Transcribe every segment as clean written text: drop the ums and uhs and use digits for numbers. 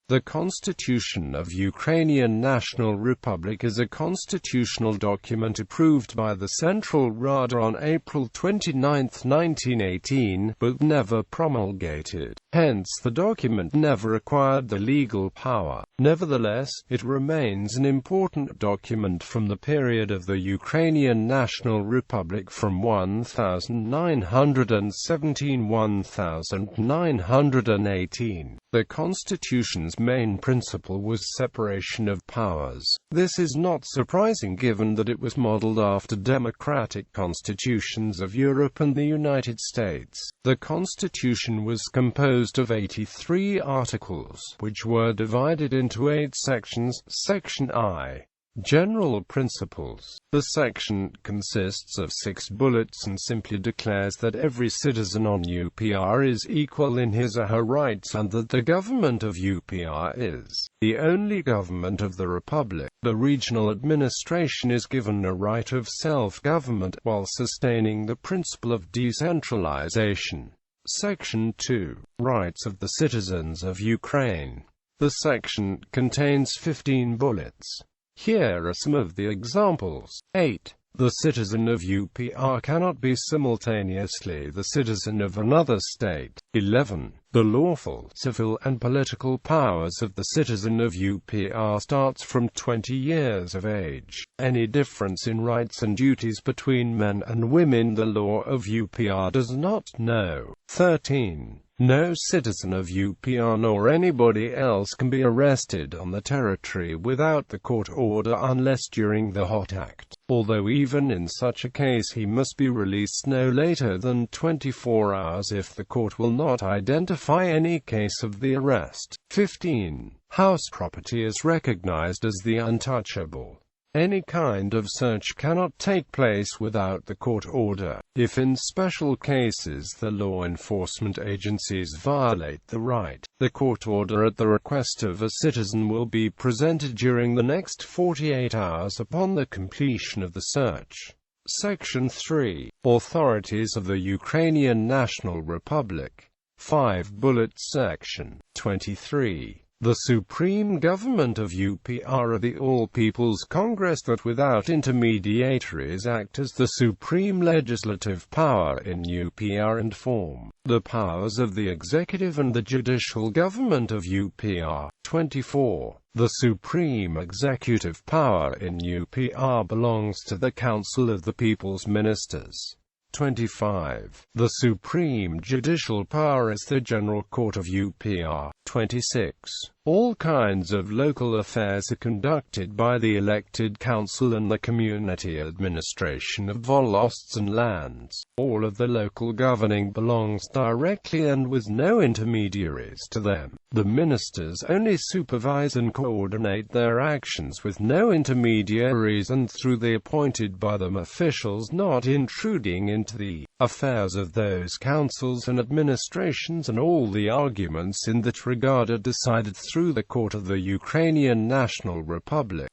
The Constitution of Ukrainian National Republic is a constitutional document approved by the Central Rada on April 29, 1918, but never promulgated. Hence, the document never acquired the legal power. Nevertheless, it remains an important document from the period of the Ukrainian National Republic from 1917–1918. The Constitution's main principle was separation of powers. This is not surprising given that it was modeled after democratic constitutions of Europe and the United States. The Constitution was composed of 83 articles, which were divided into 8 sections. Section I. General Principles. The section consists of 6 bullets and simply declares that every citizen on UPR is equal in his or her rights and that the government of UPR is the only government of the Republic. The regional administration is given a right of self-government, while sustaining the principle of decentralization. Section 2. Rights of the citizens of Ukraine. The section contains 15 bullets. Here are some of the examples. 8. The citizen of UPR cannot be simultaneously the citizen of another state. 11. The lawful, civil and political powers of the citizen of UPR starts from 20 years of age. Any difference in rights and duties between men and women the law of UPR does not know. 13. No citizen of UPR nor anybody else can be arrested on the territory without the court order unless during the Hot Act, although even in such a case he must be released no later than 24 hours if the court will not identify any case of the arrest. 15. House property is recognized as the untouchable. Any kind of search cannot take place without the court order. If in special cases the law enforcement agencies violate the right, the court order at the request of a citizen will be presented during the next 48 hours upon the completion of the search. Section 3. Authorities of the Ukrainian National Republic. 5 bullets. Section 23. The Supreme Government of UPR are the All-People's Congress that without intermediaries act as the supreme legislative power in UPR and form the powers of the executive and the judicial government of UPR. 24. The supreme executive power in UPR belongs to the Council of the People's Ministers. 25. The supreme judicial power is the General Court of UPR. 26. All kinds of local affairs are conducted by the elected council and the community administration of volosts and lands. All of the local governing belongs directly and with no intermediaries to them. The ministers only supervise and coordinate their actions with no intermediaries and through the appointed by them officials, not intruding into the affairs of those councils and administrations, and all the arguments in that regard are decided through the Court of the Ukrainian National Republic.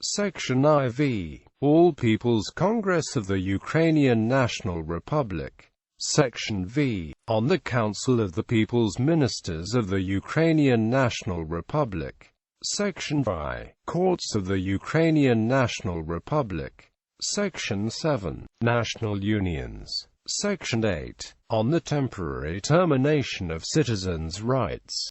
Section IV. All People's Congress of the Ukrainian National Republic. Section V. On the Council of the People's Ministers of the Ukrainian National Republic. Section I. Courts of the Ukrainian National Republic. Section 7. National Unions. Section 8. On the temporary termination of citizens' rights.